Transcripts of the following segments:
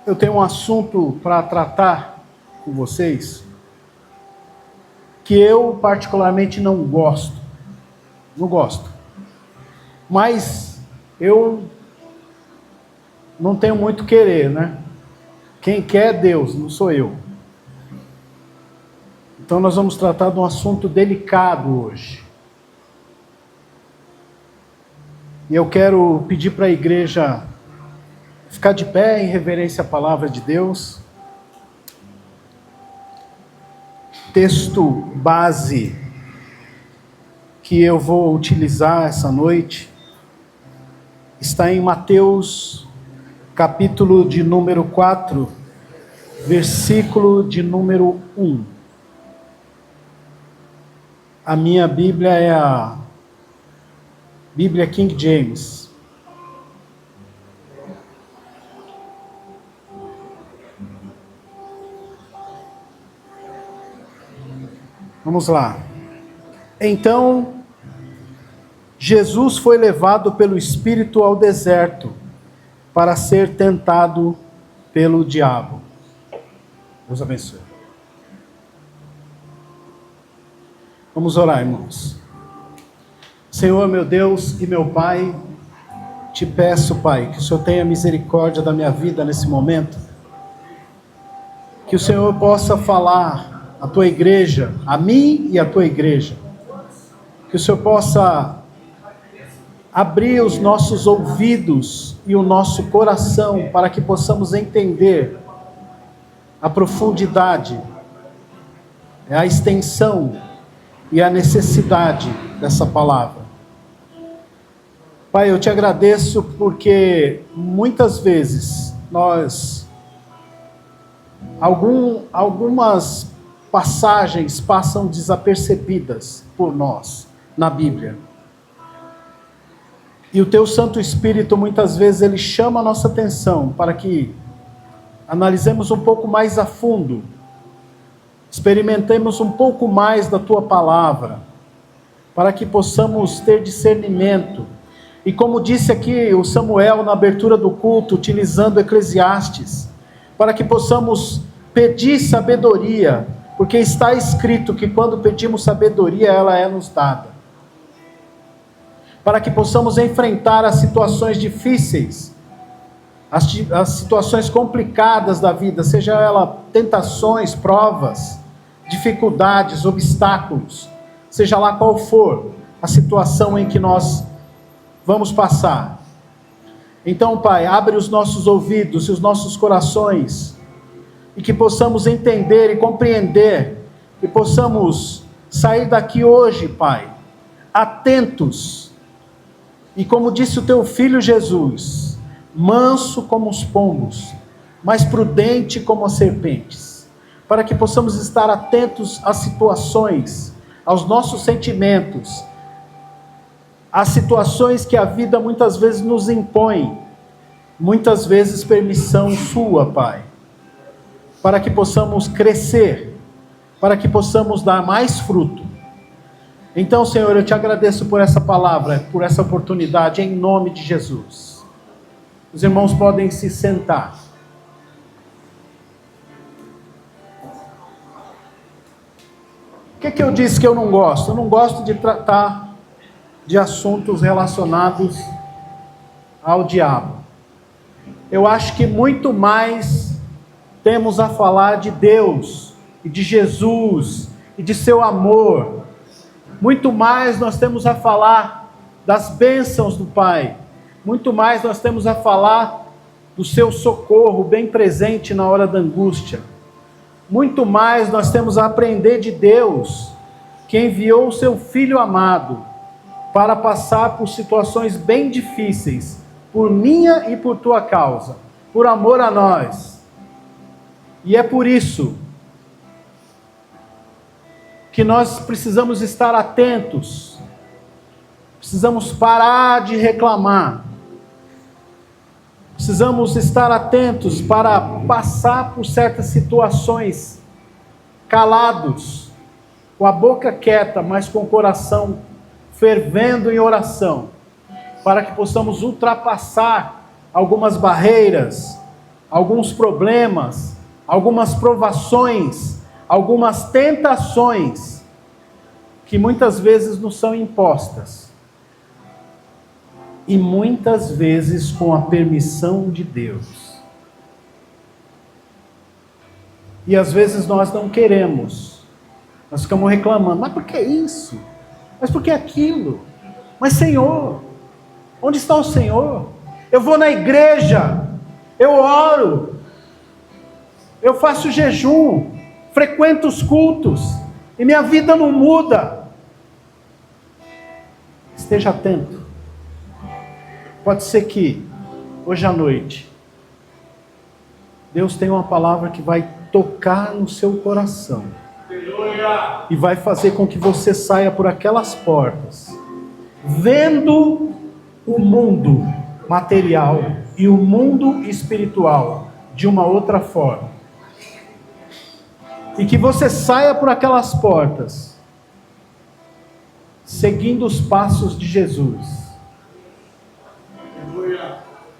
Eu tenho um assunto para tratar com vocês que eu particularmente não gosto. Não gosto. Mas eu não tenho muito querer, né? Quem quer é Deus, não sou eu. Então nós vamos tratar de um assunto delicado hoje. E eu quero pedir para a igreja ficar de pé em reverência à palavra de Deus. Texto base que eu vou utilizar essa noite está em Mateus, capítulo de número 4, versículo de número 1. A minha Bíblia é a Bíblia King James. Vamos lá. Então, Jesus foi levado pelo Espírito ao deserto para ser tentado pelo diabo. Deus abençoe. Vamos orar, irmãos. Senhor, meu Deus e meu Pai, te peço, Pai, que o Senhor tenha misericórdia da minha vida nesse momento, que o Senhor possa falar à tua igreja, a mim e à tua igreja, que o Senhor possa abrir os nossos ouvidos e o nosso coração para que possamos entender a profundidade, a extensão e a necessidade dessa palavra. Pai, eu te agradeço porque muitas vezes algumas passagens passam desapercebidas por nós na Bíblia. E o teu Santo Espírito muitas vezes ele chama a nossa atenção para que analisemos um pouco mais a fundo, experimentemos um pouco mais da tua palavra, para que possamos ter discernimento. E como disse aqui o Samuel na abertura do culto, utilizando Eclesiastes, para que possamos pedir sabedoria, porque está escrito que quando pedimos sabedoria, ela é nos dada. Para que possamos enfrentar as situações difíceis, as situações complicadas da vida, seja ela tentações, provas, dificuldades, obstáculos, seja lá qual for a situação em que nós vamos passar. Então, Pai, abre os nossos ouvidos e os nossos corações, e que possamos entender e compreender, e possamos sair daqui hoje, Pai, atentos, e como disse o teu Filho Jesus, manso como os pombos, mas prudente como as serpentes, para que possamos estar atentos às situações, aos nossos sentimentos, às situações que a vida muitas vezes nos impõe, muitas vezes permissão sua, Pai, para que possamos crescer, para que possamos dar mais fruto. Então, Senhor, eu te agradeço por essa palavra, por essa oportunidade, em nome de Jesus. Os irmãos podem se sentar. O que eu disse que eu não gosto? Eu não gosto de tratar de assuntos relacionados ao diabo. Eu acho que muito mais temos a falar de Deus, e de Jesus, e de seu amor. Muito mais nós temos a falar das bênçãos do Pai. Muito mais nós temos a falar do seu socorro bem presente na hora da angústia. Muito mais nós temos a aprender de Deus, que enviou o seu Filho amado para passar por situações bem difíceis, por minha e por tua causa, por amor a nós. E é por isso que nós precisamos estar atentos, precisamos parar de reclamar, precisamos estar atentos para passar por certas situações calados, com a boca quieta, mas com o coração fervendo em oração, para que possamos ultrapassar algumas barreiras, alguns problemas, algumas provações, algumas tentações que muitas vezes nos são impostas. E muitas vezes com a permissão de Deus. E às vezes nós não queremos. Nós ficamos reclamando. Mas por que isso? Mas por que aquilo? Mas Senhor, onde está o Senhor? Eu vou na igreja, eu oro, eu faço jejum, frequento os cultos, e minha vida não muda. Esteja atento. Pode ser que hoje à noite Deus tem uma palavra que vai tocar no seu coração e vai fazer com que você saia por aquelas portas vendo o mundo material e o mundo espiritual de uma outra forma, e que você saia por aquelas portas seguindo os passos de Jesus.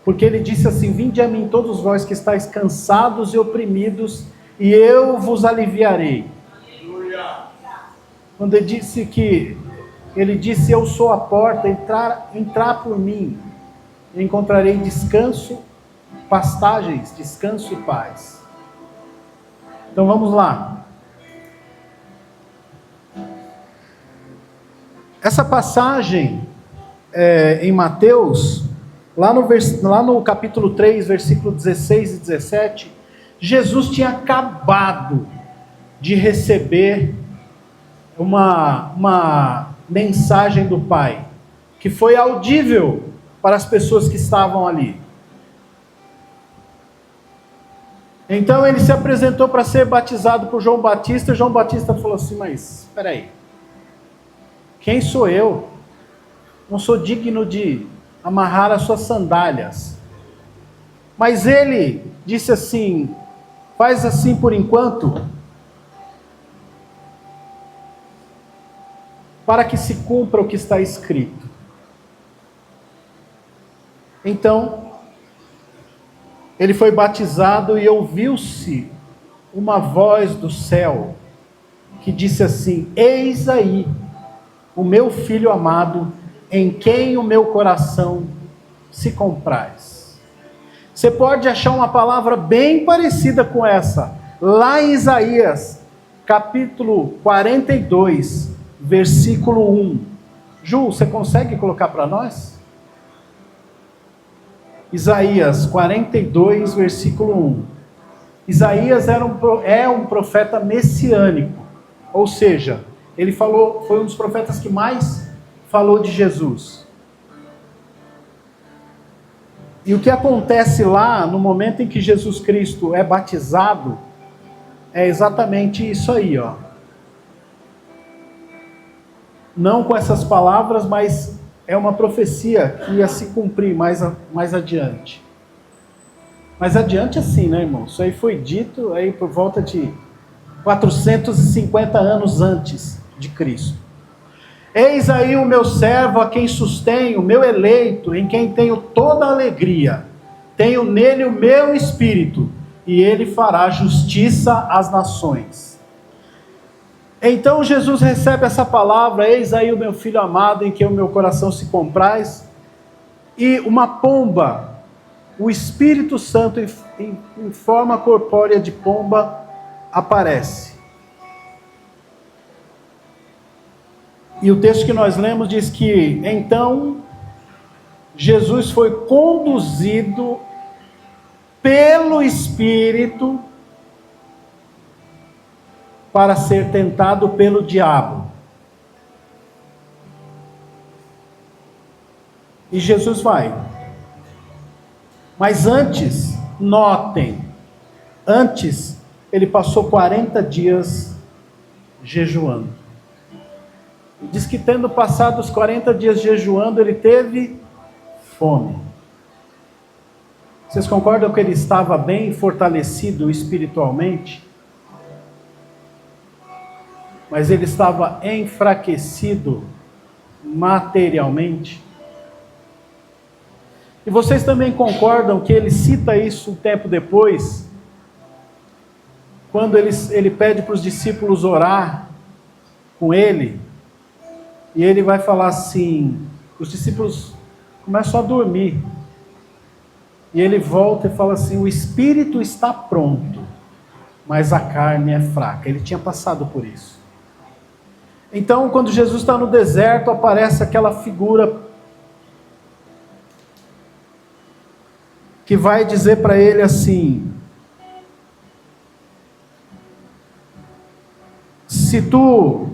Porque ele disse assim: vinde a mim todos vós que estáis cansados e oprimidos, e eu vos aliviarei. Quando ele disse eu sou a porta, entrar por mim, encontrarei descanso, pastagens, descanso e paz. Então vamos lá. Essa passagem em Mateus, lá no capítulo 3, versículo 16 e 17, Jesus tinha acabado de receber uma mensagem do Pai, que foi audível para as pessoas que estavam ali. Então ele se apresentou para ser batizado por João Batista. João Batista falou assim: mas espera aí, quem sou eu? Não sou digno de amarrar as suas sandálias. Mas ele disse assim: faz assim por enquanto, para que se cumpra o que está escrito. Então ele foi batizado e ouviu-se uma voz do céu que disse assim: eis aí o meu filho amado, em quem o meu coração se compraz. Você pode achar uma palavra bem parecida com essa, lá em Isaías, capítulo 42, versículo 1. Ju, você consegue colocar para nós? Isaías 42, versículo 1. Isaías é um profeta messiânico, ou seja, ele foi um dos profetas que mais falou de Jesus. E o que acontece lá, no momento em que Jesus Cristo é batizado, é exatamente isso aí, ó. Não com essas palavras, mas é uma profecia que ia se cumprir mais adiante. Mais adiante assim, né, irmão? Isso aí foi dito aí por volta de 450 anos antes de Cristo. Eis aí o meu servo, a quem sustenho, o meu eleito, em quem tenho toda a alegria. Tenho nele o meu espírito, e ele fará justiça às nações. Então Jesus recebe essa palavra: eis aí o meu filho amado, em quem o meu coração se compraz. E uma pomba, o Espírito Santo em forma corpórea de pomba, aparece. E o texto que nós lemos diz que então Jesus foi conduzido pelo Espírito para ser tentado pelo diabo. E Jesus vai. Mas antes, notem, antes ele passou 40 dias jejuando. Diz que tendo passado os 40 dias jejuando, ele teve fome. Vocês concordam que ele estava bem fortalecido espiritualmente? Mas ele estava enfraquecido materialmente? E vocês também concordam que ele cita isso um tempo depois, quando ele pede para os discípulos orar com ele, e ele vai falar assim, os discípulos começam a dormir, e ele volta e fala assim, o espírito está pronto, mas a carne é fraca. Ele tinha passado por isso. Então, quando Jesus está no deserto, aparece aquela figura que vai dizer para ele assim, se tu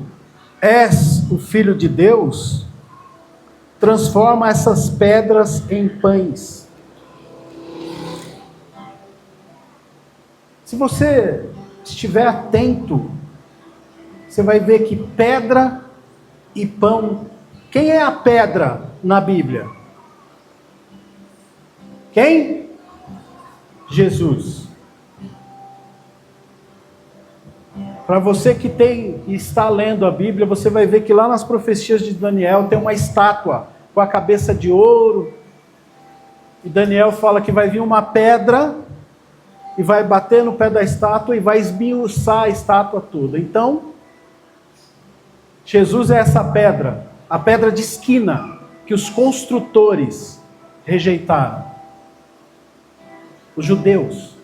és o Filho de Deus, transforma essas pedras em pães. Se você estiver atento, você vai ver que pedra e pão... Quem é a pedra na Bíblia? Quem? Jesus. Para você que está lendo a Bíblia, você vai ver que lá nas profecias de Daniel tem uma estátua com a cabeça de ouro. E Daniel fala que vai vir uma pedra e vai bater no pé da estátua e vai esmiuçar a estátua toda. Então, Jesus é essa pedra, a pedra de esquina que os construtores rejeitaram. Os judeus.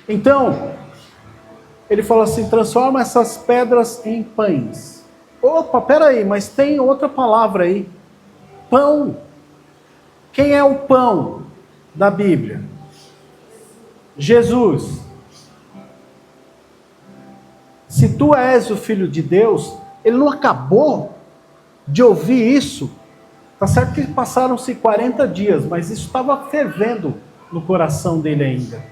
Então, ele fala assim, transforma essas pedras em pães. Opa, peraí, mas tem outra palavra aí. Pão. Quem é o pão da Bíblia? Jesus. Se tu és o Filho de Deus, ele não acabou de ouvir isso. Está certo que passaram-se 40 dias, mas isso estava fervendo no coração dele ainda.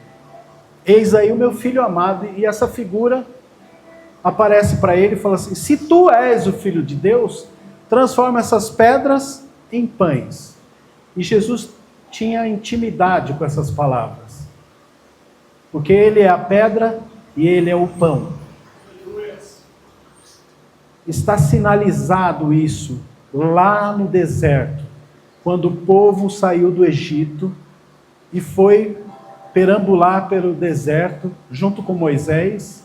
Eis aí o meu filho amado, e essa figura aparece para ele e fala assim, se tu és o Filho de Deus, transforma essas pedras em pães. E Jesus tinha intimidade com essas palavras, porque ele é a pedra e ele é o pão. Está sinalizado isso lá no deserto, quando o povo saiu do Egito e foi perambular pelo deserto junto com Moisés.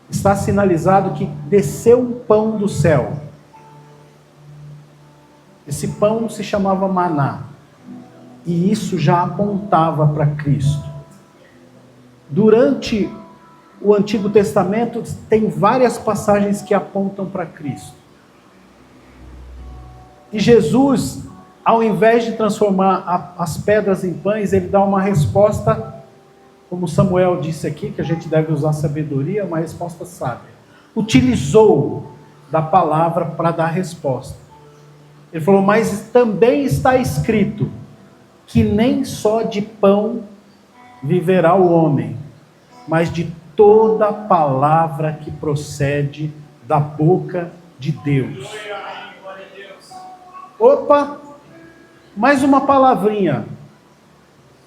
Está sinalizado que desceu um pão do céu. Esse pão se chamava maná. E isso já apontava para Cristo. Durante o Antigo Testamento tem várias passagens que apontam para Cristo. E Jesus, ao invés de transformar as pedras em pães, ele dá uma resposta, como Samuel disse aqui, que a gente deve usar sabedoria, uma resposta sábia. Utilizou da palavra para dar resposta. Ele falou, mas também está escrito que nem só de pão viverá o homem, mas de toda palavra que procede da boca de Deus. Opa, mais uma palavrinha.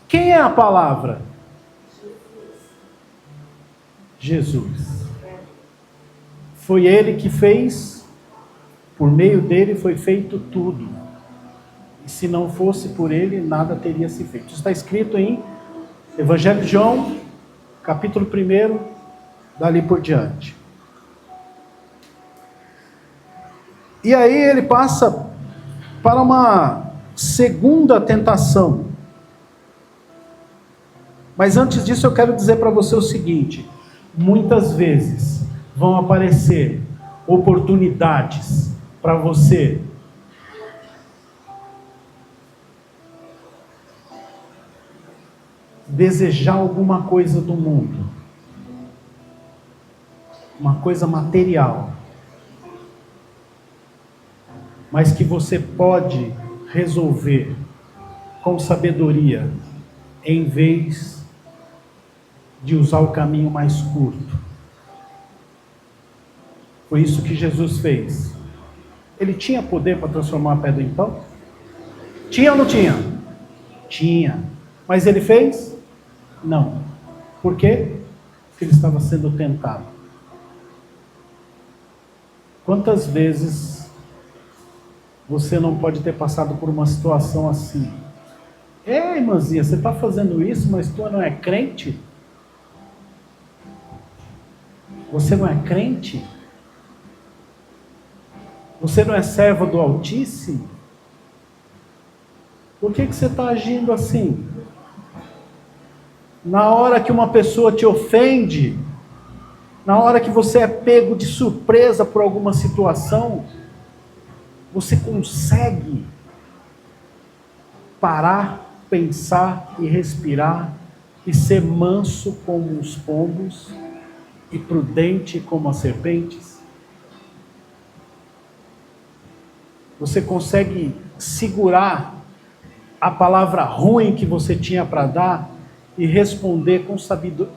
Quem é a palavra? Jesus. Foi ele que fez, por meio dele foi feito tudo. E se não fosse por ele, nada teria se feito. Isso está escrito em Evangelho de João, capítulo 1, dali por diante. E aí ele passa para uma segunda tentação. Mas antes disso eu quero dizer para você o seguinte: muitas vezes vão aparecer oportunidades para você desejar alguma coisa do mundo, uma coisa material, mas que você pode resolver com sabedoria, em vez de usar o caminho mais curto. Foi isso que Jesus fez. Ele tinha poder para transformar a pedra em pão? Tinha ou não tinha? Tinha. Mas ele fez? Não. Por quê? Porque ele estava sendo tentado. Quantas vezes você não pode ter passado por uma situação assim. Ei, irmãzinha, você está fazendo isso, mas tu não é crente? Você não é crente? Você não é servo do Altíssimo? Por que você está agindo assim? Na hora que uma pessoa te ofende, na hora que você é pego de surpresa por alguma situação, você consegue parar, pensar e respirar e ser manso como os pombos e prudente como as serpentes? Você consegue segurar a palavra ruim que você tinha para dar e responder com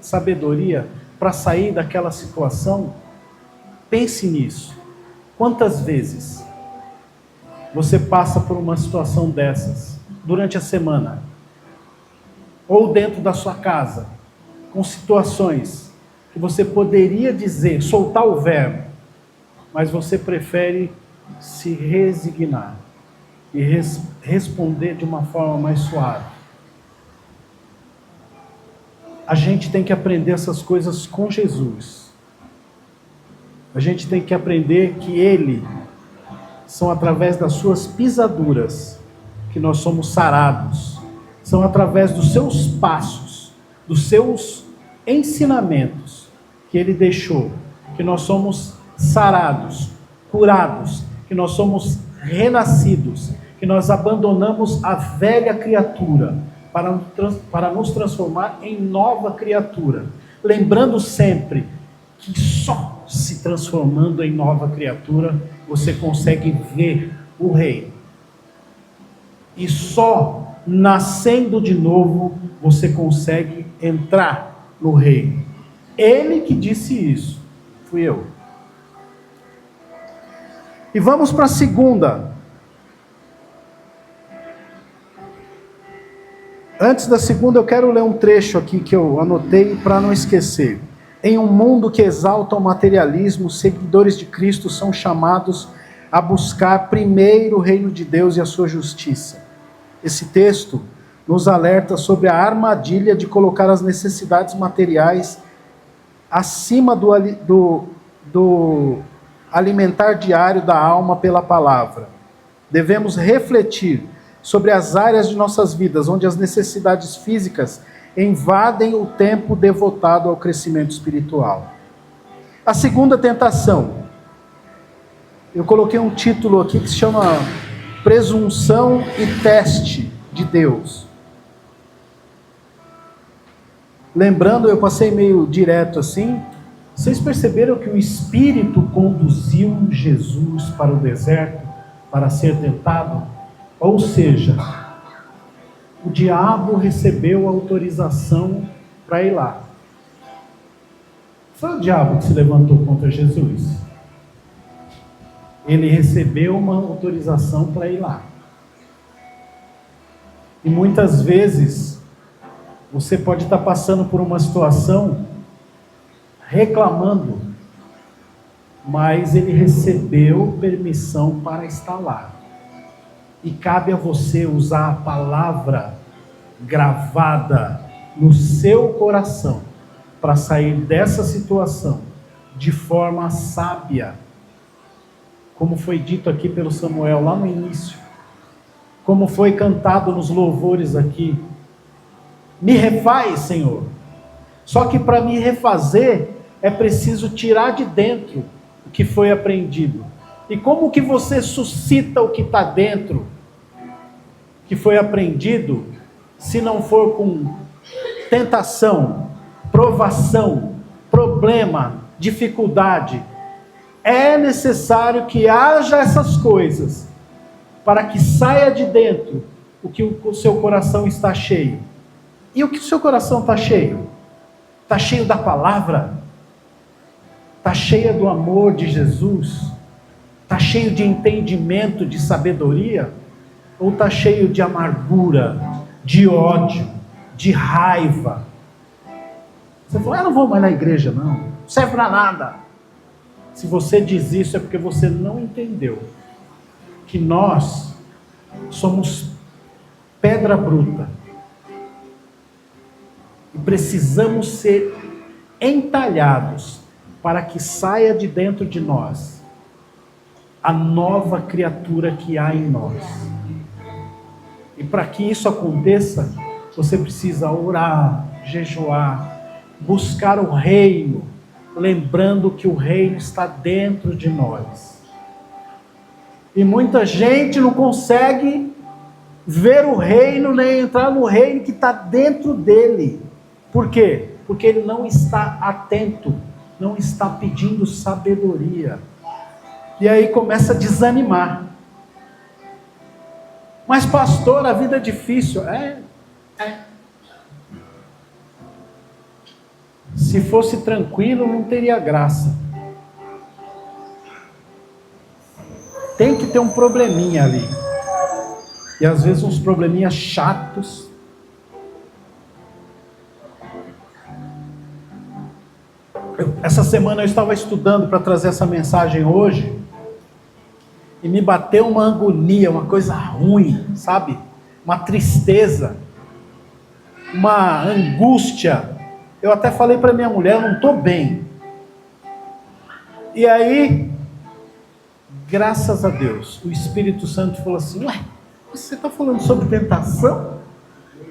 sabedoria para sair daquela situação? Pense nisso. Quantas vezes você passa por uma situação dessas durante a semana? Ou dentro da sua casa, com situações que você poderia dizer, soltar o verbo, mas você prefere se resignar e responder de uma forma mais suave. A gente tem que aprender essas coisas com Jesus. A gente tem que aprender que Ele, são através das suas pisaduras que nós somos sarados. São através dos seus passos, dos seus ensinamentos que Ele deixou, que nós somos sarados, curados, que nós somos renascidos, que nós abandonamos a velha criatura para nos transformar em nova criatura. Lembrando sempre que só se transformando em nova criatura você consegue ver o reino. E só nascendo de novo você consegue entrar no reino. Ele que disse isso, fui eu. E vamos para a segunda. Antes da segunda, eu quero ler um trecho aqui que eu anotei para não esquecer. Em um mundo que exalta o materialismo, os seguidores de Cristo são chamados a buscar primeiro o reino de Deus e a sua justiça. Esse texto nos alerta sobre a armadilha de colocar as necessidades materiais acima do alimentar diário da alma pela palavra. Devemos refletir sobre as áreas de nossas vidas onde as necessidades físicas invadem o tempo devotado ao crescimento espiritual. A segunda tentação, eu coloquei um título aqui que se chama Presunção e Teste de Deus. Lembrando, eu passei meio direto assim. Vocês perceberam que o Espírito conduziu Jesus para o deserto para ser tentado? Ou seja, o diabo recebeu autorização para ir lá. Foi o diabo que se levantou contra Jesus. Ele recebeu uma autorização para ir lá. E muitas vezes, você pode estar passando por uma situação reclamando, mas ele recebeu permissão para estar lá. E cabe a você usar a palavra gravada no seu coração para sair dessa situação de forma sábia, como foi dito aqui pelo Samuel lá no início, como foi cantado nos louvores aqui. Me refaz, Senhor. Só que para me refazer é preciso tirar de dentro o que foi aprendido. E como que você suscita o que está dentro, que foi aprendido, se não for com tentação, provação, problema, dificuldade? É necessário que haja essas coisas, para que saia de dentro o que o seu coração está cheio. E o que o seu coração está cheio? Está cheio da palavra? Está cheia do amor de Jesus? Está cheio de entendimento, de sabedoria? Ou está cheio de amargura, de ódio, de raiva? Você falou, eu não vou mais na igreja não serve para nada. Se você diz isso é porque você não entendeu que nós somos pedra bruta e precisamos ser entalhados para que saia de dentro de nós a nova criatura que há em nós. E para que isso aconteça, você precisa orar, jejuar, buscar o reino, lembrando que o reino está dentro de nós. E muita gente não consegue ver o reino, nem entrar no reino que está dentro dele. Por quê? Porque ele não está atento, não está pedindo sabedoria. E aí começa a desanimar. Mas pastor, a vida é difícil. Se fosse tranquilo, não teria graça. Tem que ter um probleminha ali. E às vezes uns probleminhas chatos. Essa semana eu estava estudando para trazer essa mensagem hoje. E me bateu uma agonia, uma coisa ruim, sabe? Uma tristeza. Uma angústia. Eu até falei para minha mulher, eu não estou bem. E aí, graças a Deus, o Espírito Santo falou assim: ué, você está falando sobre tentação?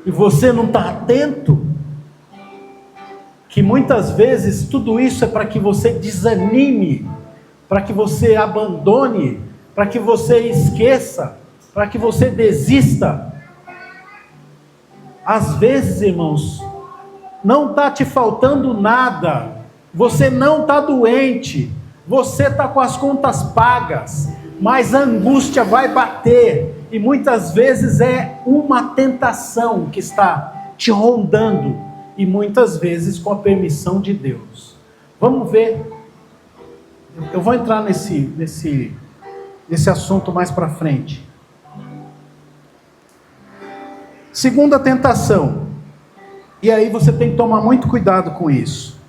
E você não está atento? Que muitas vezes tudo isso é para que você desanime, para que você abandone, para que você esqueça, para que você desista. Às vezes, irmãos, não está te faltando nada, você não está doente, você está com as contas pagas, mas a angústia vai bater, e muitas vezes é uma tentação que está te rondando, e muitas vezes com a permissão de Deus. Vamos ver, eu vou entrar nesse assunto mais para frente. Segunda tentação, e aí você tem que tomar muito cuidado com isso.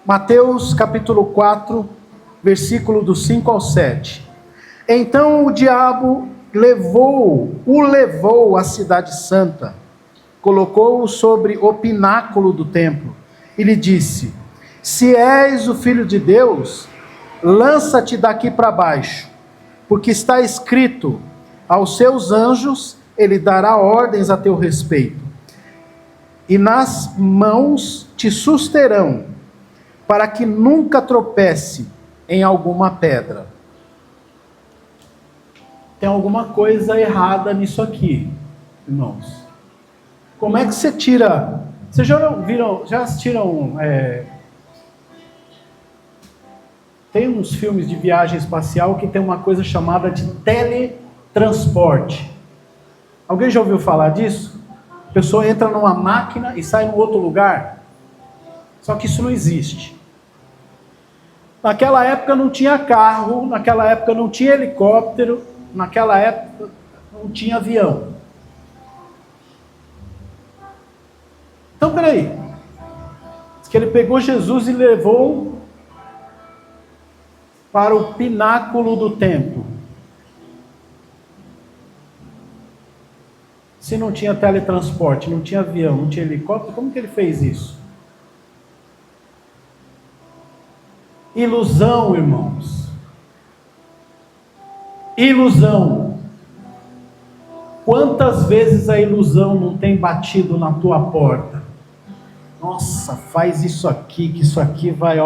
Mateus capítulo 4, versículo do 5 ao 7. Então o diabo o levou à cidade santa, colocou-o sobre o pináculo do templo e lhe disse: se és o filho de Deus, lança-te daqui para baixo, porque está escrito: aos seus anjos ele dará ordens a teu respeito, e nas mãos te susterão, para que nunca tropece em alguma pedra. Tem alguma coisa errada nisso aqui, irmãos. Como é que você tira... Vocês já assistiram... Tem uns filmes de viagem espacial que tem uma coisa chamada de teletransporte. Alguém já ouviu falar disso? A pessoa entra numa máquina e sai em outro lugar. Só que isso não existe. Naquela época não tinha carro, naquela época não tinha helicóptero, naquela época não tinha avião. Então, peraí. Diz que ele pegou Jesus e levou para o pináculo do templo. Se não tinha teletransporte, não tinha avião, não tinha helicóptero, como que ele fez isso? Ilusão, irmãos. Ilusão. Quantas vezes a ilusão não tem batido na tua porta? Nossa, faz isso aqui, que isso aqui vai,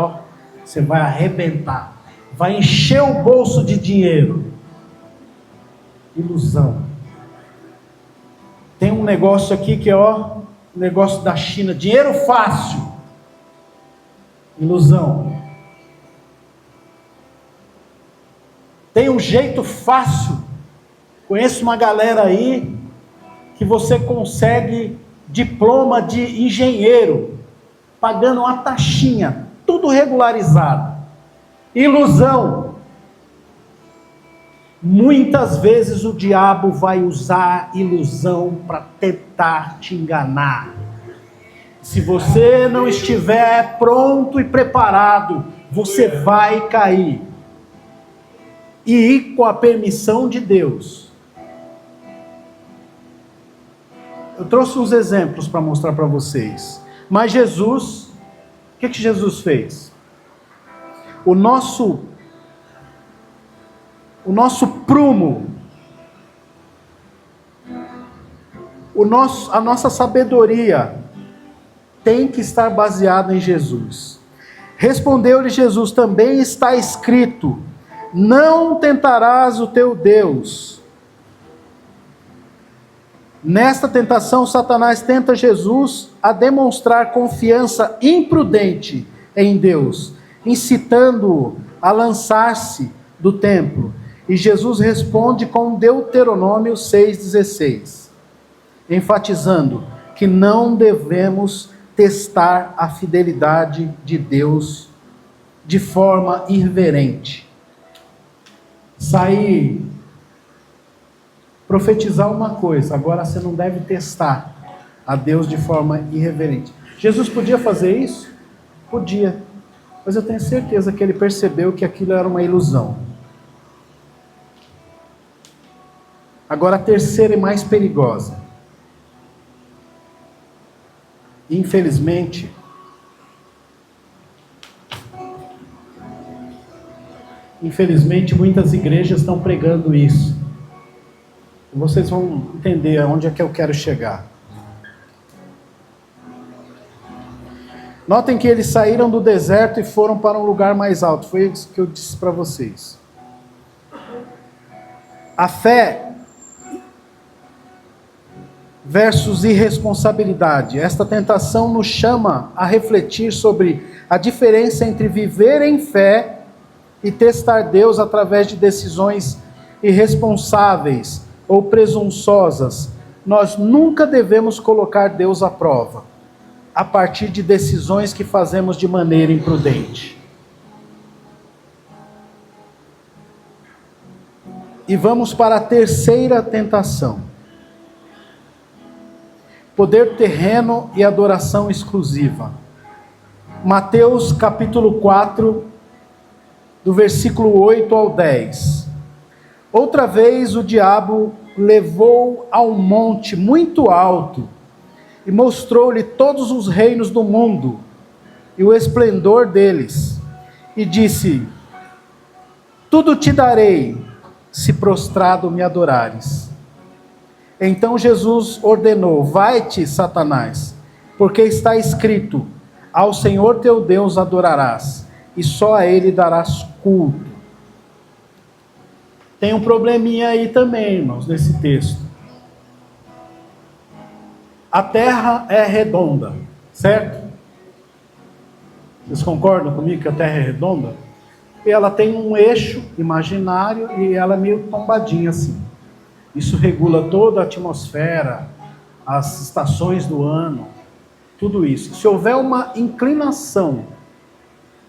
você vai arrebentar. Vai encher o bolso de dinheiro. Ilusão. Tem um negócio aqui que é, negócio da China, dinheiro fácil. Ilusão. Tem um jeito fácil. Conheço uma galera aí que você consegue diploma de engenheiro, pagando uma taxinha, tudo regularizado. Ilusão. Muitas vezes o diabo vai usar ilusão para tentar te enganar. Se você não estiver pronto e preparado, você vai cair. e com a permissão de Deus. Eu trouxe uns exemplos para mostrar para vocês. Mas Jesus, o que Jesus fez? O nosso prumo, a nossa sabedoria tem que estar baseada em Jesus. Respondeu-lhe Jesus: também está escrito: não tentarás o teu Deus. Nesta tentação, Satanás tenta Jesus a demonstrar confiança imprudente em Deus, incitando-o a lançar-se do templo. E Jesus responde com Deuteronômio 6,16, enfatizando que não devemos testar a fidelidade de Deus de forma irreverente. Profetizar uma coisa, agora você não deve testar a Deus de forma irreverente. Jesus podia fazer isso? Podia. Mas eu tenho certeza que ele percebeu que aquilo era uma ilusão. Agora a terceira e mais perigosa. Infelizmente, muitas igrejas estão pregando isso. Vocês vão entender aonde é que eu quero chegar. Notem que eles saíram do deserto e foram para um lugar mais alto. Foi isso que eu disse para vocês. A fé versus irresponsabilidade. Esta tentação nos chama a refletir sobre a diferença entre viver em fé e testar Deus através de decisões irresponsáveis ou presunçosas. Nós nunca devemos colocar Deus à prova a partir de decisões que fazemos de maneira imprudente. E vamos para a terceira tentação: poder terreno e adoração exclusiva. Mateus capítulo 4, do versículo 8 ao 10. Outra vez o diabo levou a um monte muito alto e mostrou-lhe todos os reinos do mundo e o esplendor deles, e disse: tudo te darei, se prostrado me adorares. Então Jesus ordenou: vai-te, Satanás, porque está escrito: ao Senhor teu Deus adorarás, e só a Ele darás culto. Tem um probleminha aí também, irmãos, nesse texto. A terra é redonda, certo? Vocês concordam comigo que a terra é redonda? E ela tem um eixo imaginário e ela é meio tombadinha assim. Isso regula toda a atmosfera, as estações do ano, tudo isso. Se houver uma inclinação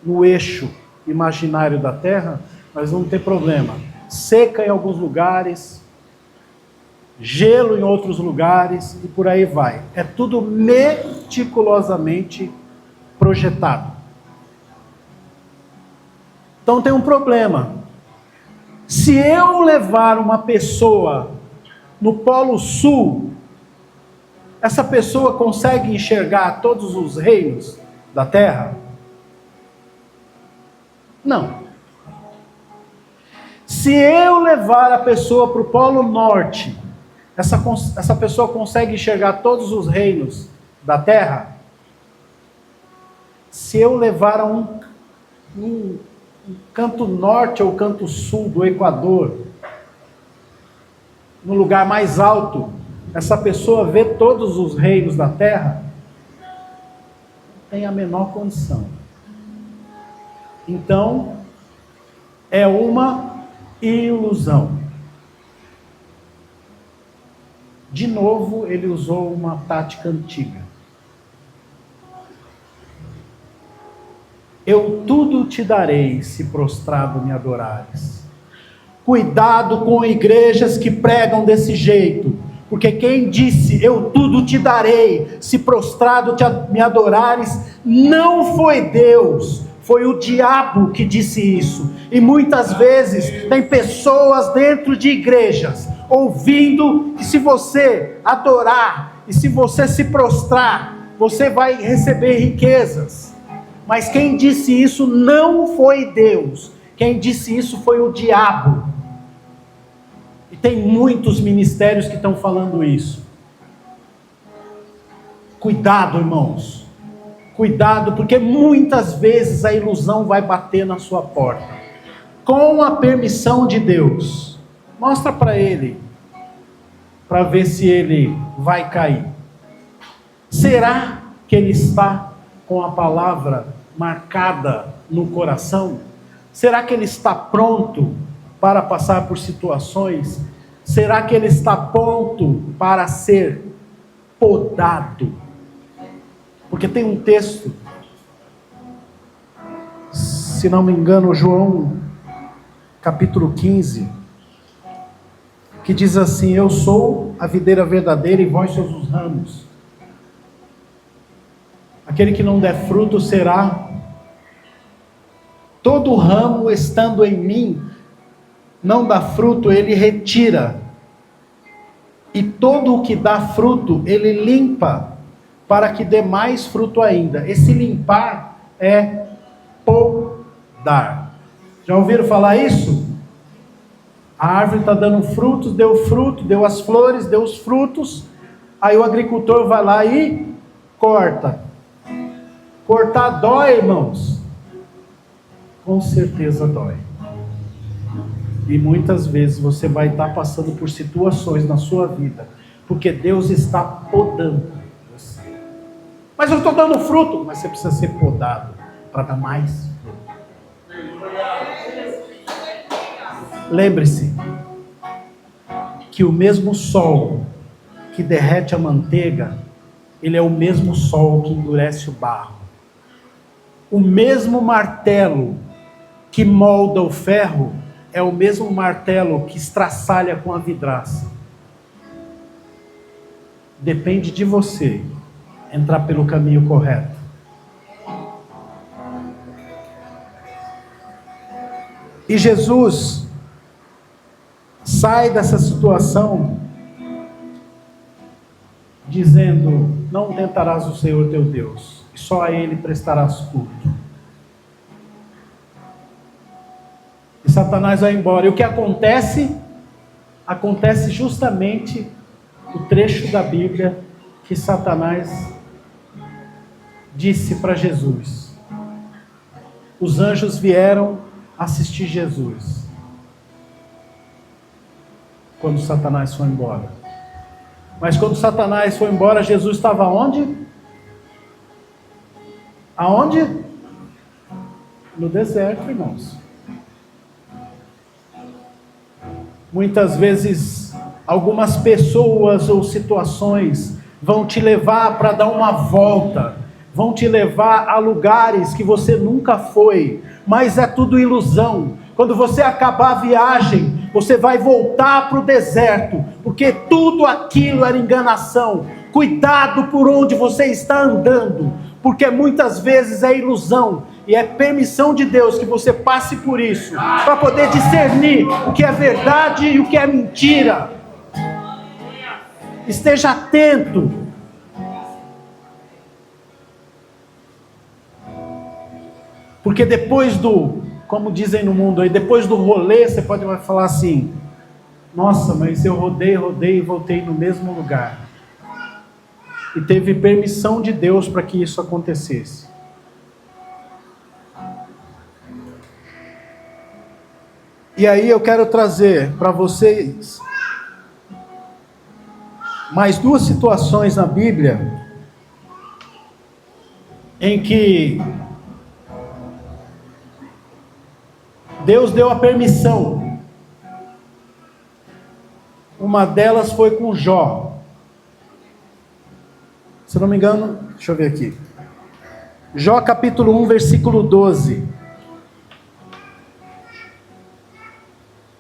no eixo imaginário da terra, nós vamos ter problema. Seca em alguns lugares, gelo em outros lugares e por aí vai. É tudo meticulosamente projetado. Então tem um problema. Se eu levar uma pessoa no Polo Sul, essa pessoa consegue enxergar todos os reinos da Terra? Não. Se eu levar a pessoa para o Polo Norte, essa pessoa consegue enxergar todos os reinos da Terra? Se eu levar a um canto norte ou canto sul do Equador, no lugar mais alto, essa pessoa vê todos os reinos da Terra? Não tem a menor condição. Então, é uma ilusão. De novo, ele usou uma tática antiga. Eu tudo te darei, se prostrado me adorares. Cuidado com igrejas que pregam desse jeito, porque quem disse eu tudo te darei, se prostrado me adorares, não foi Deus, Foi o diabo que disse isso. E muitas vezes tem pessoas dentro de igrejas ouvindo que se você adorar e se você se prostrar, você vai receber riquezas. Mas quem disse isso não foi Deus. Quem disse isso foi o diabo. E tem muitos ministérios que estão falando isso. Cuidado, irmãos. Cuidado, porque muitas vezes a ilusão vai bater na sua porta. Com a permissão de Deus. Mostra para ele, para ver se ele vai cair. Será que ele está com a palavra marcada no coração? Será que ele está pronto para passar por situações? Será que ele está pronto para ser podado? Porque tem um texto, se não me engano, João, capítulo 15, que diz assim: eu sou a videira verdadeira e vós sois os ramos. Aquele que não der fruto será. Todo ramo estando em mim, não dá fruto, ele retira. E todo o que dá fruto, ele limpa, para que dê mais fruto ainda. Esse limpar é podar. Já ouviram falar isso? A árvore está dando frutos, deu as flores, deu os frutos, aí o agricultor vai lá e corta. Cortar dói, irmãos? Com certeza dói. E muitas vezes você vai estar passando por situações na sua vida, porque Deus está podando você. Mas eu estou dando fruto, mas você precisa ser podado para dar mais fruto. Lembre-se que o mesmo sol que derrete a manteiga, ele é o mesmo sol que endurece o barro. O mesmo martelo que molda o ferro é o mesmo martelo que estraçalha com a vidraça. Depende de você entrar pelo caminho correto. E Jesus sai dessa situação dizendo: não tentarás o Senhor teu Deus, e só a Ele prestarás culto. E Satanás vai embora. E o que acontece? Acontece justamente o trecho da Bíblia que Satanás disse para Jesus. Os anjos vieram assistir Jesus quando Satanás foi embora. Mas quando Satanás foi embora, Jesus estava onde? Aonde? No deserto, irmãos. Muitas vezes, algumas pessoas ou situações vão te levar para dar uma volta, vão te levar a lugares que você nunca foi, mas é tudo ilusão. Quando você acabar a viagem, você vai voltar para o deserto, porque tudo aquilo era enganação. Cuidado por onde você está andando, porque muitas vezes é ilusão, e é permissão de Deus que você passe por isso, para poder discernir o que é verdade e o que é mentira. Esteja atento. Porque depois como dizem no mundo aí, depois do rolê, você pode falar assim: nossa, mas eu rodei e voltei no mesmo lugar. E teve permissão de Deus para que isso acontecesse. E aí eu quero trazer para vocês mais duas situações na Bíblia em que Deus deu a permissão. Uma delas foi com Jó. Se não me engano, deixa eu ver aqui. Jó capítulo 1, versículo 12.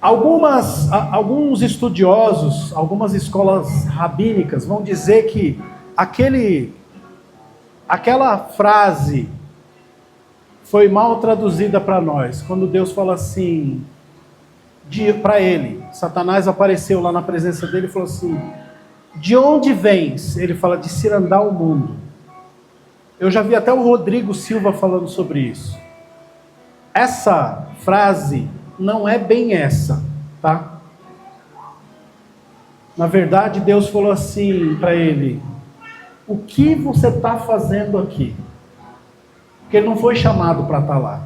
Alguns estudiosos, algumas escolas rabínicas vão dizer que aquela frase foi mal traduzida para nós. Quando Deus fala assim, para ele, Satanás apareceu lá na presença dele e falou assim: de onde vens? Ele fala: de cirandar o mundo. Eu já vi até o Rodrigo Silva falando sobre isso. Essa frase não é bem essa, tá? Na verdade, Deus falou assim para ele: o que você está fazendo aqui? Porque ele não foi chamado para estar lá.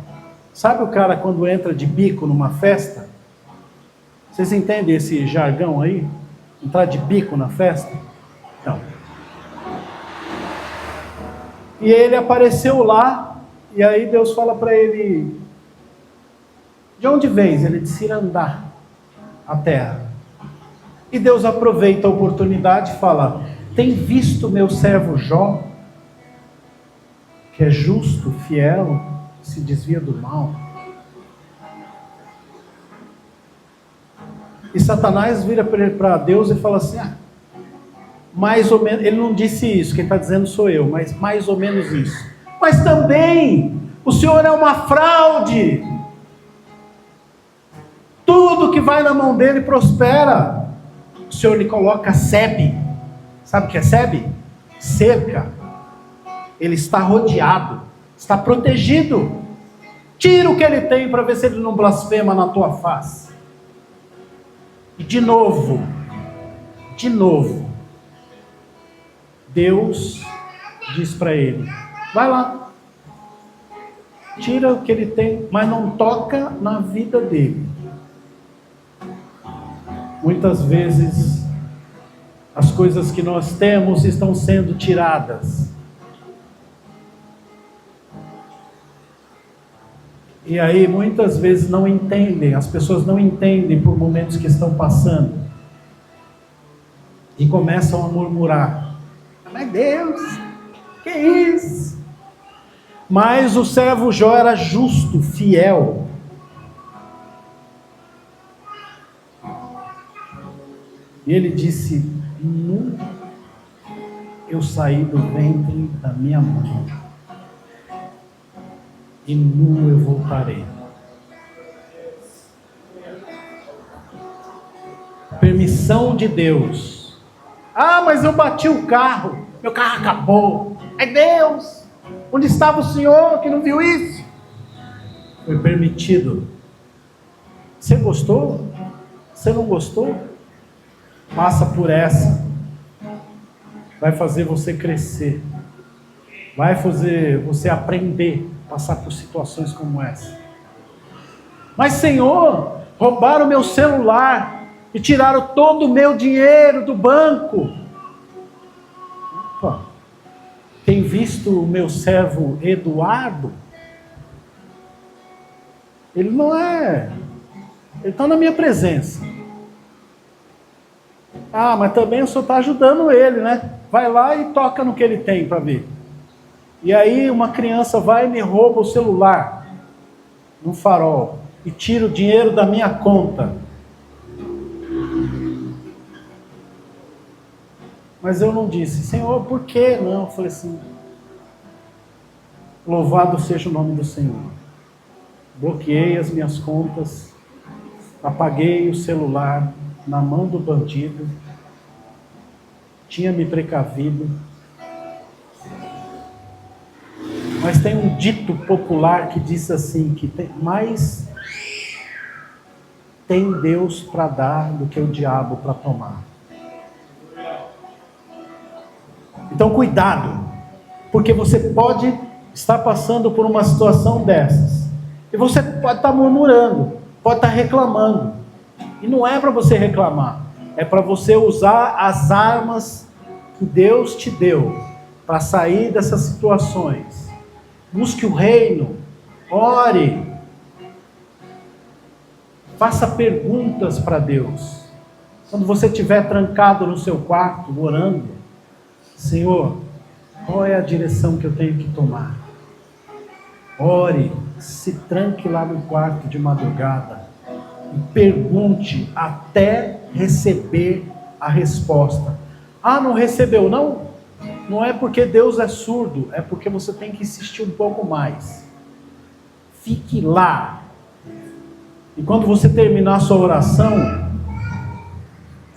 Sabe o cara quando entra de bico numa festa? Vocês entendem esse jargão aí? Entrar de bico na festa? Então. E ele apareceu lá, e aí Deus fala para ele: de onde vens? Ele de cirandar a terra. E Deus aproveita a oportunidade e fala: tem visto meu servo Jó, que é justo, fiel, se desvia do mal? E Satanás vira para Deus e fala assim: mais ou menos, ele não disse isso, quem está dizendo sou eu, mas mais ou menos isso. Mas também, o Senhor é uma fraude. Tudo que vai na mão dele prospera. O Senhor lhe coloca sebe. Sabe o que é sebe? Cerca. Ele está rodeado, está protegido. Tira o que ele tem para ver se ele não blasfema na tua face. E de novo, Deus diz para ele: vai lá, tira o que ele tem, mas não toca na vida dele. Muitas vezes, as coisas que nós temos estão sendo tiradas. E aí, muitas vezes não entendem, as pessoas não entendem por momentos que estão passando. E começam a murmurar: mas Deus, que isso? Mas o servo Jó era justo, fiel. E ele disse: nu eu saí do ventre da minha mãe, e nu eu voltarei. Permissão de Deus. Ah, mas eu bati o carro, meu carro acabou. É Deus. Onde estava o Senhor que não viu isso? Foi permitido. Você gostou? Você não gostou? Passa por essa. Vai fazer você crescer. Vai fazer você aprender a passar por situações como essa. Mas Senhor, roubaram meu celular e tiraram todo o meu dinheiro do banco. Opa. Tem visto o meu servo Eduardo? Ele não é... Ele está na minha presença. Ah, mas também o senhor está ajudando ele, né? Vai lá e toca no que ele tem para ver. E aí uma criança vai e me rouba o celular no farol e tira o dinheiro da minha conta. Mas eu não disse: Senhor, por que não? Eu falei assim: louvado seja o nome do Senhor. Bloqueei as minhas contas, apaguei o celular na mão do bandido, tinha me precavido. Mas tem um dito popular que diz assim, que mais tem Deus para dar do que o diabo para tomar. Então cuidado, porque você pode estar passando por uma situação dessas, e você pode estar murmurando, pode estar reclamando, e não é para você reclamar, é para você usar as armas que Deus te deu para sair dessas situações. Busque o reino, ore, faça perguntas para Deus. Quando você estiver trancado no seu quarto, orando: Senhor, qual é a direção que eu tenho que tomar? Ore, se tranque lá no quarto de madrugada e pergunte até receber a resposta. Ah, não recebeu? Não é porque Deus é surdo, é porque você tem que insistir um pouco mais. fique lá. E quando você terminar a sua oração,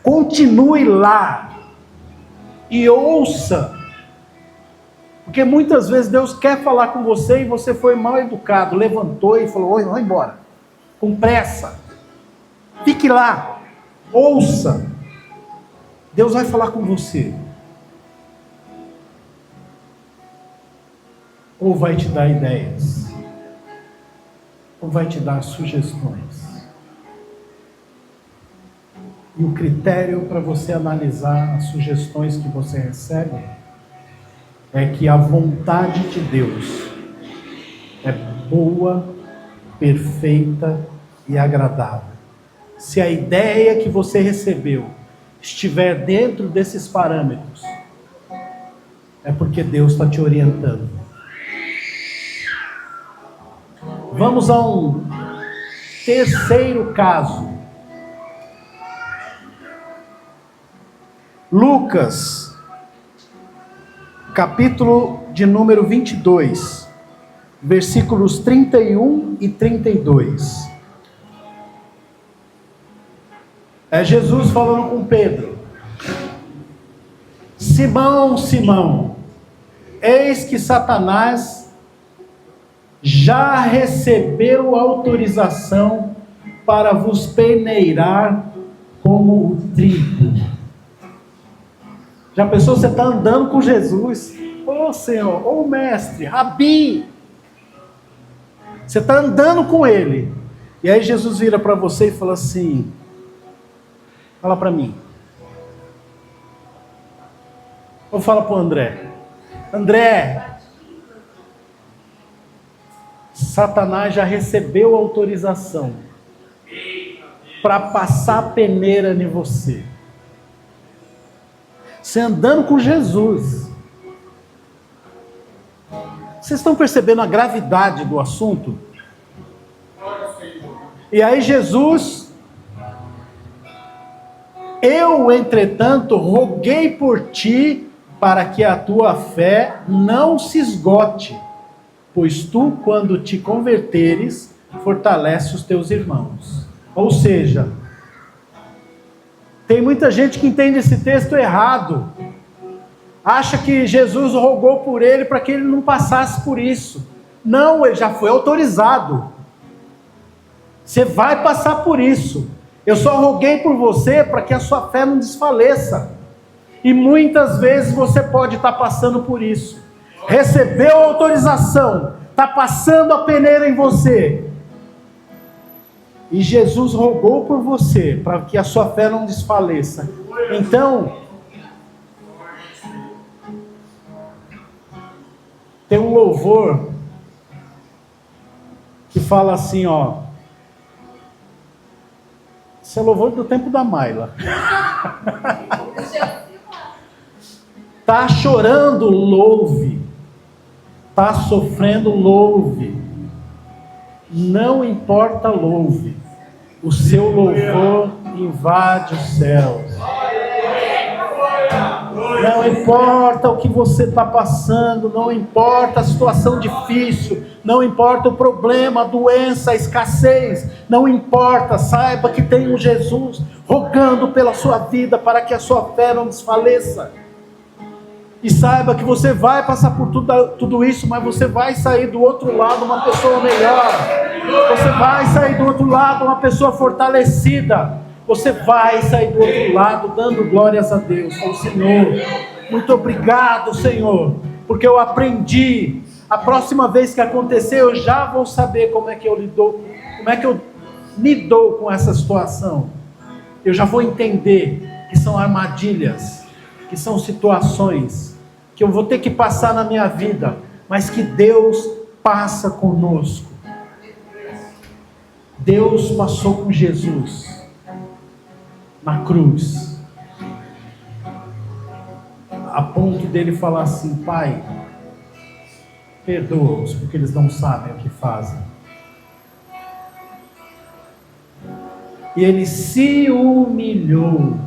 continue lá e ouça. Porque muitas vezes Deus quer falar com você e você foi mal educado, levantou e falou: oi, vai embora, com pressa. Fique lá, ouça. Deus vai falar com você. Ou vai te dar ideias, ou vai te dar sugestões. E o critério para você analisar as sugestões que você recebe é que a vontade de Deus é boa, perfeita e agradável. Se a ideia que você recebeu estiver dentro desses parâmetros, é porque Deus está te orientando. Vamos a um terceiro caso. Lucas, capítulo de número 22, versículos 31 e 32. É Jesus falando com Pedro: Simão, Simão, eis que Satanás já recebeu autorização para vos peneirar como o trigo. Já pensou, você está andando com Jesus? Ô Senhor, ô Mestre, Rabi. Você está andando com Ele. E aí Jesus vira para você e fala assim: fala para mim. Ou fala para o André: André, Satanás já recebeu autorização para passar a peneira em você. Você andando com Jesus. Vocês estão percebendo a gravidade do assunto? E aí Jesus: eu, entretanto, roguei por ti para que a tua fé não se esgote, pois tu, quando te converteres, fortalece os teus irmãos. Ou seja, tem muita gente que entende esse texto errado. Acha que Jesus rogou por ele para que ele não passasse por isso. Não, ele já foi autorizado. Você vai passar por isso. Eu só roguei por você para que a sua fé não desfaleça. E muitas vezes você pode estar passando por isso. Recebeu a autorização, está passando a peneira em você. E Jesus rogou por você para que a sua fé não desfaleça. Então, tem um louvor que fala assim, ó. Esse é louvor do tempo da Maila. Tá chorando, louve. Tá sofrendo, louve. Não importa, louve. O seu louvor invade os céus. Não importa o que você está passando, não importa a situação difícil, não importa o problema, a doença, a escassez, não importa, saiba que tem um Jesus rogando pela sua vida para que a sua fé não desfaleça. E saiba que você vai passar por tudo isso, mas você vai sair do outro lado uma pessoa melhor. Você vai sair do outro lado uma pessoa fortalecida. Você vai sair do outro lado dando glórias a Deus. Fala: Senhor, muito obrigado, Senhor, porque eu aprendi. A próxima vez que acontecer, eu já vou saber como é que eu me dou com essa situação. Eu já vou entender que são armadilhas, que são situações que eu vou ter que passar na minha vida, mas que Deus passa conosco. Deus passou com Jesus na cruz, a ponto dele falar assim: Pai, perdoa-os, porque eles não sabem o que fazem. E ele se humilhou.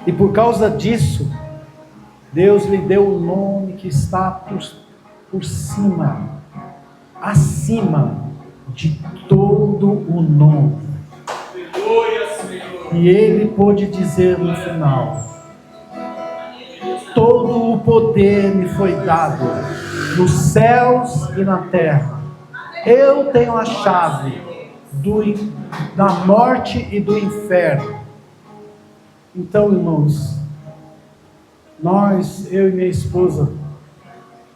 E por causa disso, Deus lhe deu o nome que está por cima, acima de todo o nome. E ele pôde dizer no final: todo o poder me foi dado nos céus e na terra. Eu tenho a chave da morte e do inferno. Então, irmãos, eu e minha esposa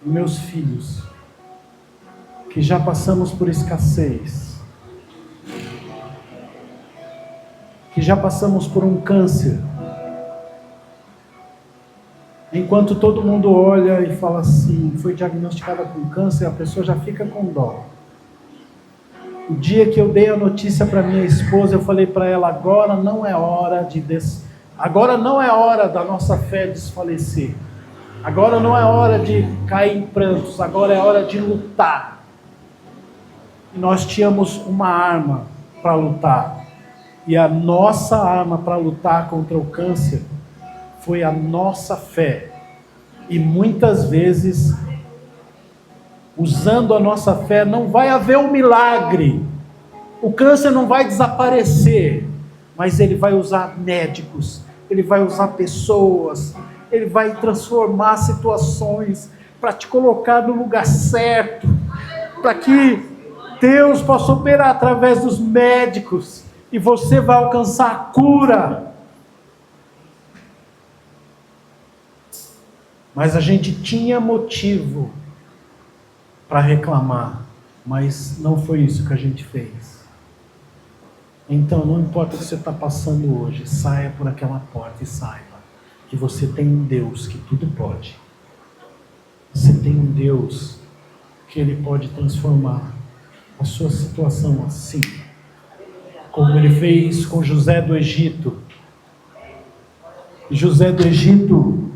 e meus filhos, que já passamos por escassez, que já passamos por um câncer, enquanto todo mundo olha e fala assim, foi diagnosticada com câncer, a pessoa já fica com dó. O dia que eu dei a notícia para minha esposa, eu falei para ela: agora não é hora da nossa fé desfalecer. Agora não é hora de cair em prantos, agora é hora de lutar. E nós tínhamos uma arma para lutar. E a nossa arma para lutar contra o câncer foi a nossa fé. E muitas vezes, usando a nossa fé, não vai haver um milagre. O câncer não vai desaparecer, mas ele vai usar médicos, ele vai usar pessoas, ele vai transformar situações para te colocar no lugar certo, para que Deus possa operar através dos médicos e você vai alcançar a cura. Mas a gente tinha motivo para reclamar, mas não foi isso que a gente fez. Então, não importa o que você está passando hoje, saia por aquela porta e saiba que você tem um Deus que tudo pode. Você tem um Deus que Ele pode transformar a sua situação assim, como Ele fez com José do Egito. José do Egito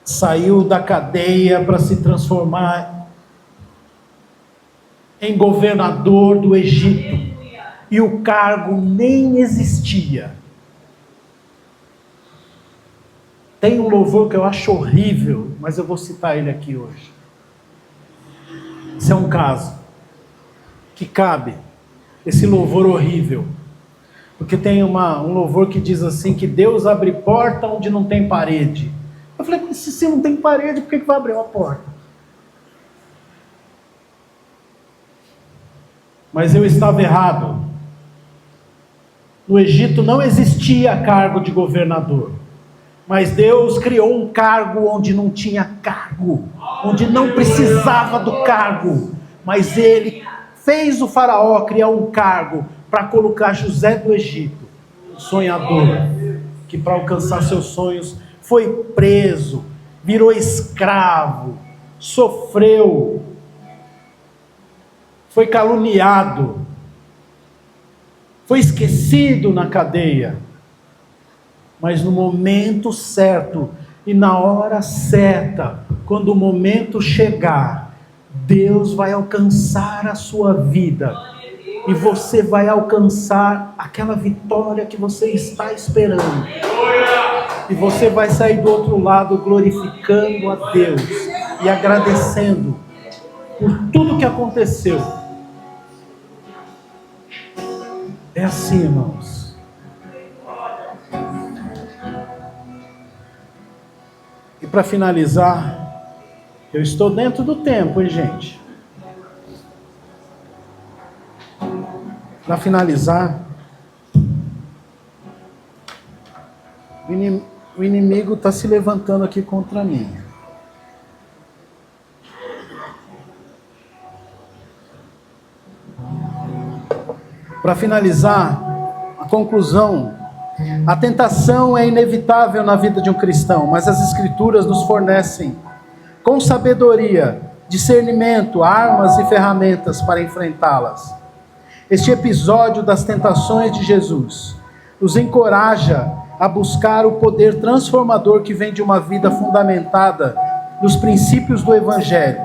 saiu da cadeia para se transformar em governador do Egito, e o cargo nem existia. Tem um louvor que eu acho horrível, mas eu vou citar ele aqui hoje. Esse é um caso que cabe, esse louvor horrível, porque tem um louvor que diz assim, que Deus abre porta onde não tem parede. Eu falei: se não tem parede, por que vai abrir uma porta? Mas eu estava errado. No Egito não existia cargo de governador, mas Deus criou um cargo onde não tinha cargo, onde não precisava do cargo, mas Ele fez o faraó criar um cargo para colocar José do Egito, um sonhador, que para alcançar seus sonhos foi preso, virou escravo, sofreu, foi caluniado, foi esquecido na cadeia, mas no momento certo e na hora certa, quando o momento chegar, Deus vai alcançar a sua vida e você vai alcançar aquela vitória que você está esperando, e você vai sair do outro lado glorificando a Deus e agradecendo por tudo que aconteceu. É assim, irmãos. E para finalizar, eu estou dentro do tempo, hein, gente? Para finalizar, o inimigo está se levantando aqui contra mim. Para finalizar, a conclusão: a tentação é inevitável na vida de um cristão, mas as Escrituras nos fornecem, com sabedoria, discernimento, armas e ferramentas para enfrentá-las. Este episódio das tentações de Jesus nos encoraja a buscar o poder transformador que vem de uma vida fundamentada nos princípios do Evangelho.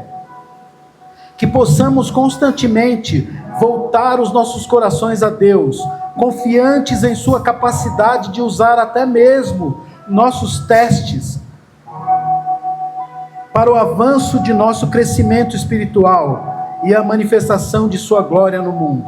Que possamos constantemente voltar os nossos corações a Deus, confiantes em sua capacidade de usar até mesmo nossos testes para o avanço de nosso crescimento espiritual e a manifestação de sua glória no mundo.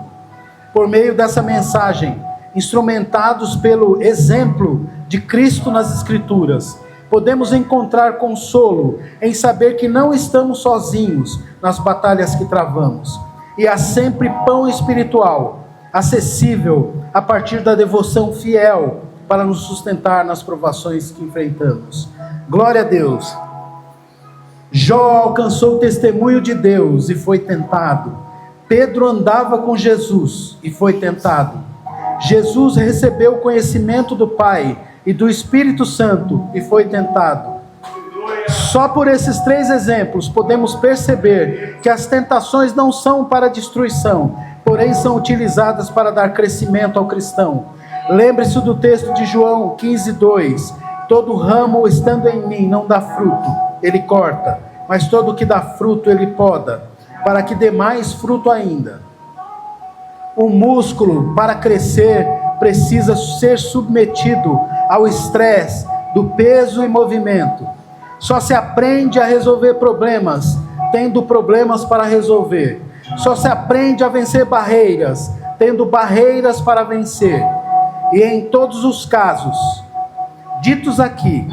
Por meio dessa mensagem, instrumentados pelo exemplo de Cristo nas Escrituras, podemos encontrar consolo em saber que não estamos sozinhos nas batalhas que travamos. E há sempre pão espiritual, acessível a partir da devoção fiel para nos sustentar nas provações que enfrentamos. Glória a Deus. Jó alcançou o testemunho de Deus e foi tentado. Pedro andava com Jesus e foi tentado. Jesus recebeu o conhecimento do Pai e do Espírito Santo e foi tentado. Só por esses 3 exemplos podemos perceber que as tentações não são para destruição, porém são utilizadas para dar crescimento ao cristão. Lembre-se do texto de João 15:2. Todo ramo estando em mim não dá fruto, ele corta, mas todo que dá fruto ele poda, para que dê mais fruto ainda. O músculo, para crescer, precisa ser submetido ao estresse do peso e movimento. Só se aprende a resolver problemas tendo problemas para resolver. Só se aprende a vencer barreiras tendo barreiras para vencer. E em todos os casos ditos aqui,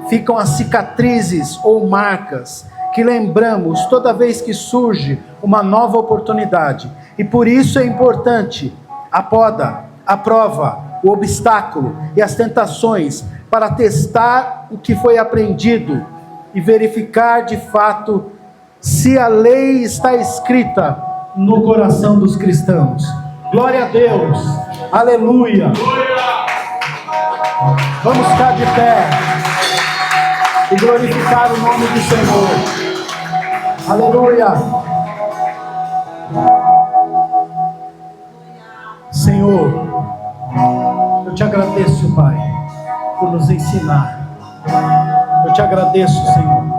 ficam as cicatrizes ou marcas que lembramos toda vez que surge uma nova oportunidade. E por isso é importante a poda, a prova, o obstáculo e as tentações para testar o que foi aprendido e verificar de fato se a lei está escrita no coração dos cristãos. Glória a Deus, aleluia. Vamos ficar de pé e glorificar o nome do Senhor. Aleluia. Senhor, eu te agradeço, Pai, por nos ensinar. Eu te agradeço, Senhor,